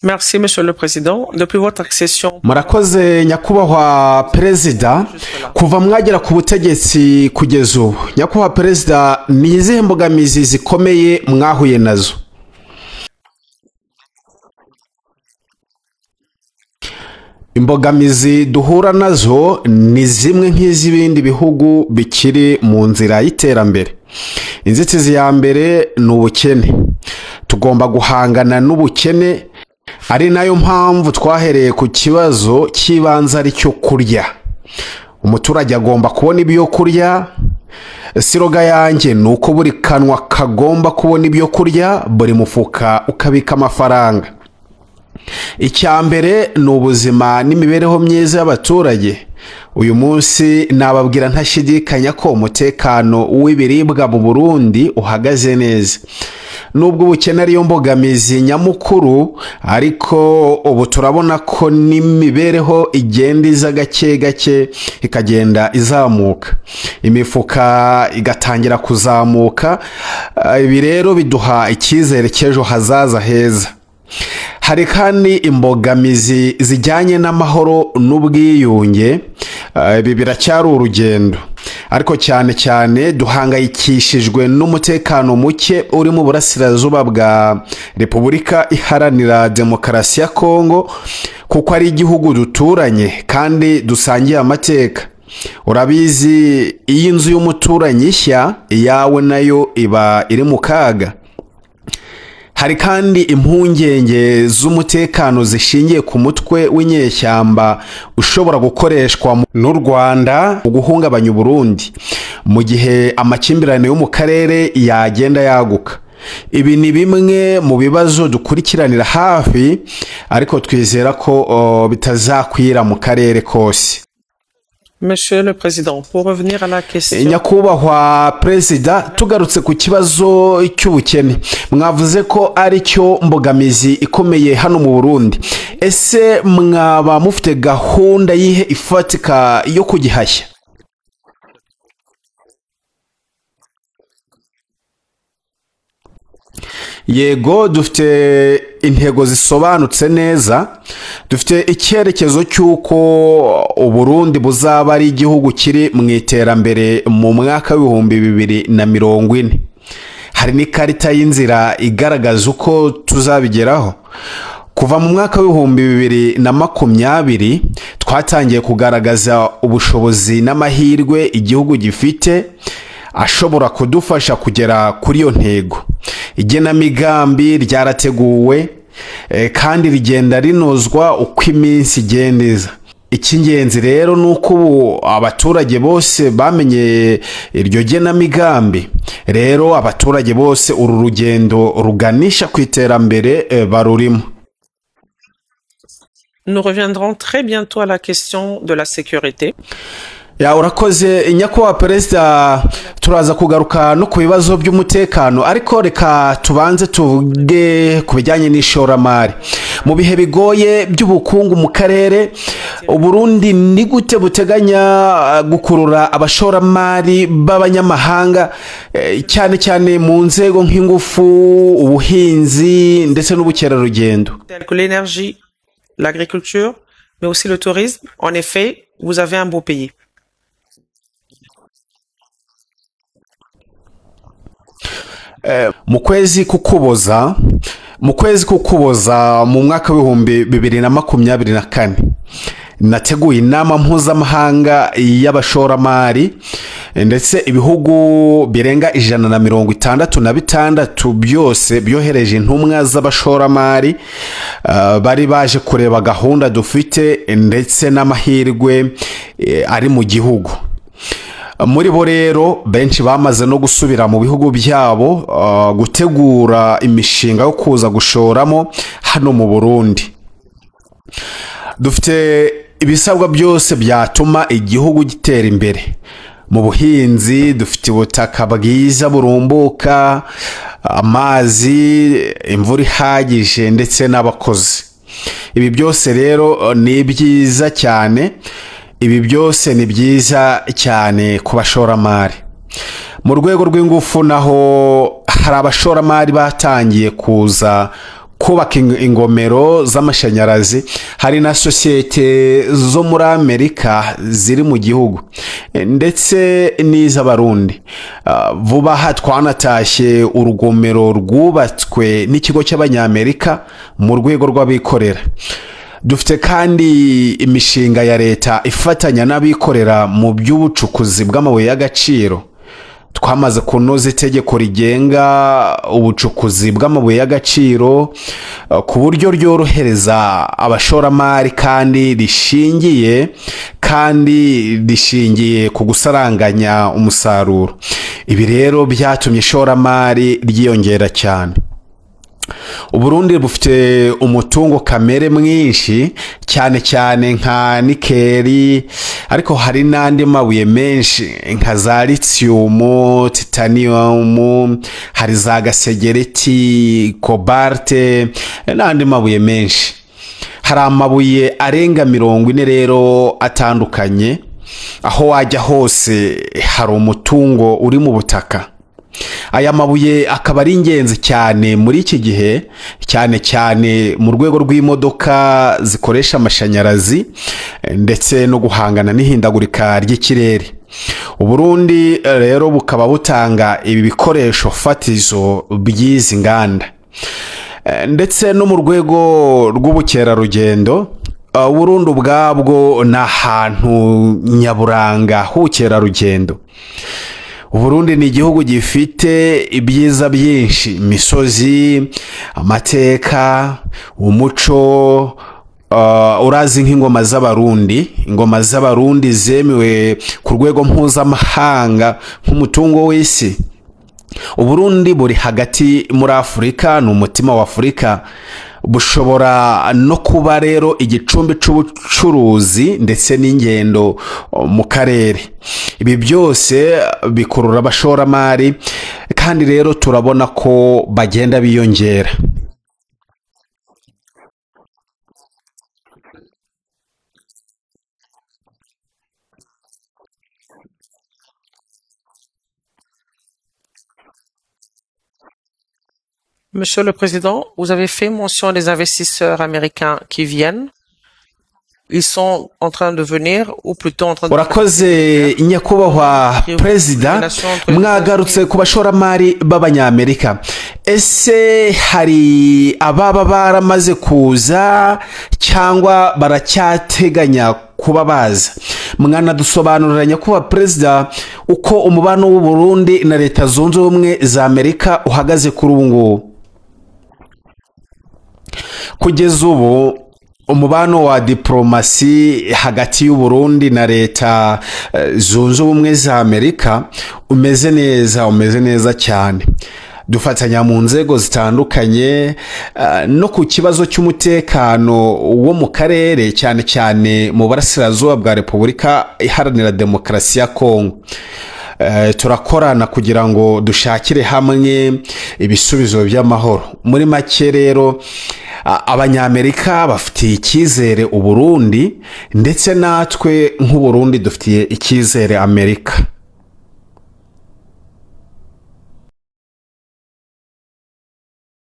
Merci, Monsieur le Président. Depuis votre accession, murakoze nyakubahwa perezida kuva mwagera ku butegetsi kugeza ubu nyakubahwa perezida ni izihe mbogamizi zikomeye mwahuye nazo? Imbogamizi duhura nazo ni zimwe nk'iz'ibindi bihugu bikiri mu nzira y'iterambere. Inzitizi ya mbere ni ubukene. Tugomba guhangana n'ubukene, ari nayo mpamvu twahereye ku kibazo cy'ibanze ari cyo kurya. Umuturage agomba kubona ibyo kurya. Siroga yanjye ni uko buri kanwa kagomba kubona ibyo kurya, buri mufuka ukabika amafaranga. Icya mbere ni ubuzima n'imibereho myiza y'abaturage. Uyu munsi nababwira ntashidikanya ko umutekano w'ibiribwa mu Burundi uhagaze neza. Nubwo ubukene ariyo mbogamizi nyamukuru, ariko ubu turabona ko n'imibereho igenda iza gake gake ikagenda izamuka, imifuka igatangira kuzamuka. Ibi rero biduha icyizere cy'ejo hazaza heza. Hari kandi imbogamizi zijyanye n'amahoro n'ubwiyunge. Ibi biracyari urugendo, ariko cyane cyane duhangayikishijwe n'umutekano muke uri mu burasirazuba bwa Repubulika Iharanira Demokarasi ya Kongo, kuko ari igihugu duturanye kandi dusangiye amateka. Urabizi, iyi nzu y'umuturanyi nshya iyawe nayo iba iri mu kaga. Hari kandi impungenge z'umutekano zishingiye ku mutwe w'inyeshyamba ushobora gukoreshwa n'u Rwanda mu guhungabanya Burundi mu gihe amakimbirane yo mu karere yagenda yaguka. Ibi ni bimwe mu bibazo dukurikiranira hafi, ariko twizera ko bitazakwira mu karere kose. Monsieur le Président, pour revenir à la question... Nyakubahwa perezida, tugarutse ku kibazo cy'ubukene, mwavuze ko ari cyo mbogamizi ikomeye hano mu Burundi. Ese mwaba mufite gahunda yihe ifatika yo kugihashya? Yego, dufite intego zisobanutse neza. Dufite icyerekezo cy'uko Uburundi buzaba ari igihugu kiri mu iterambere mu mwaka w'ibihumbi 2040. Hari n'ikarita y'inzira igaragaza uko tuzabigeraho. Kuva mu mwaka w'ibihumbi 2020 twatangiye kugaragaza ubushobozi n'amahirwe igihugu gifite ashobora kudufasha kugera kuri iyo ntego. Igenamigambi ryarateguwe kandi rigenda rinozwa uko iminsi igenda iza. Icy'ingenzi rero ni uko ubu abaturage bose bamenye iryo genamigambi. Rero abaturage bose uru rugendo ruganisha ku iterambere barurimo. Nous reviendrons très bientôt à la question de la sécurité. Urakoze nyakubahwa perezida, turaza kugaruka no ku bibazo by'umutekano, ariko reka tubanze tuvuge ku bijyanye n'ishoramari. Mu bihe bigoye by'ubukungu mu karere, Uburundi ni gute buteganya gukurura abashoramari b'abanyamahanga, cyane cyane mu nzego nk'ingufu, ubuhinzi ndetse n'ubukerarugendo? L'énergie, l'agriculture, mais aussi le tourisme. En effet, vous avez un beau pays. Mu kwezi k'Ukuboza mu mwaka w'ibihumbi 2024 nateguye inama mpuzamahanga y'abashoramari, ndetse ibihugu birenga 166 byose byohereje intumwa z'abashoramari bari baje kureba gahunda dufite ndetse n'amahirwe ari mu gihugu. Muri bo rero benshi bamaze no gusubira mu bihugu byabo gutegura imishinga yo kuza gushoramo hano mu Burundi. Dufite ibisabwa byose byatuma igihugu gitera imbere. Mu buhinzi dufite ubutaka bwiza burumbuka, amazi, imvura ihagije ndetse n'abakozi. Ibi byose rero ni byiza cyane. Ibi byose ni byiza cyane ku bashoramari. Mu rwego rw'ingufu naho hari abashoramari batangiye kuza kubaka ingomero z'amashanyarazi. hari na sosiyete zo muri Amerika ziri mu gihugu ndetse n'iz'abarundi. Vuba aha twanatashye urugomero rwubatswe n'ikigo cy'abanyamerika mu rwego rw'abikorera. dufite kandi imishinga ya leta ifatanya n'abikorera mu by'ubucukuzi bw'amabuye y'agaciro. twamaze kunoza itegeko rigenga ubucukuzi bw'amabuye y'agaciro ku buryo ryorohereza abashoramari kandi rishingiye ku gusaranganya umusaruro. ibi rero byatumye ishoramari ryiyongera cyane. Uburundi bufite umutungo kamere mwinshi cyane cyane nka nikeli, ariko hari n'andi mabuye menshi nka za lithium, titanium, hari za gasegereti, cobalt n'andi mabuye menshi. hari amabuye arenga 40 rero atandukanye. aho wajya hose hari umutungo uri mu butaka. aya mabuye akaba ari ingenzi cyane muri iki gihe, cyane mu rwego rw'imodoka zikoresha amashanyarazi ndetse no guhangana n'ihindagurika ry'ikirere. Uburundi rero bukaba butanga ibi bikoresho fatizo by'izi nganda. ndetse no mu rwego rw'ubukerarugendo, Burundi ubwabwo ni ahantu nyaburanga h'ubukerarugendo. Uburundi ni igihugu gifite ibyiza byinshi: imisozi, amateka, umuco. urazi nk'ingoma z'abarundi. ingoma z'abarundi zemewe ku rwego mpuzamahanga nk'umutungo w'isi. Uburundi buri hagati muri Afurika, ni umutima wa Afurika. bushobora no kuba rero igicumbi cy'ubucuruzi ndetse n'ingendo mu karere. ibi byose bikurura abashoramari kandi rero turabona ko bagenda biyongera. Monsieur le Président, vous avez fait mention des investisseurs américains qui viennent. Ils sont en train de venir, ou plutôt en train de... Urakoze nyakubahwa Perezida, mwagarutse ku bashoramari b'abanyamerika. Ese hari ababa baramaze kuza cyangwa baracyateganya kuba baza? Mwanadusobanurira nyakubahwa Perezida uko umubano w'u Burundi na Leta Zunze Ubumwe za Amerika uhagaze kuri ubu ngubu. Kugeza ubu umubano wa diplomasi hagati y'u Burundi na Leta Zunze Ubumwe za Amerika umeze neza cyane. dufatanya mu nzego zitandukanye, no ku kibazo cy'umutekano wo mu karere, cyane mu burasirazuba bwa Repubulika Iharanira Demokarasi ya Kongo. turakorana kugira ngo dushakire hamwe ibisubizo by'amahoro. muri make rero abanyamerika bafitiye icyizere u Burundi, ndetse natwe nk'u Burundi dufitiye icyizere Amerika.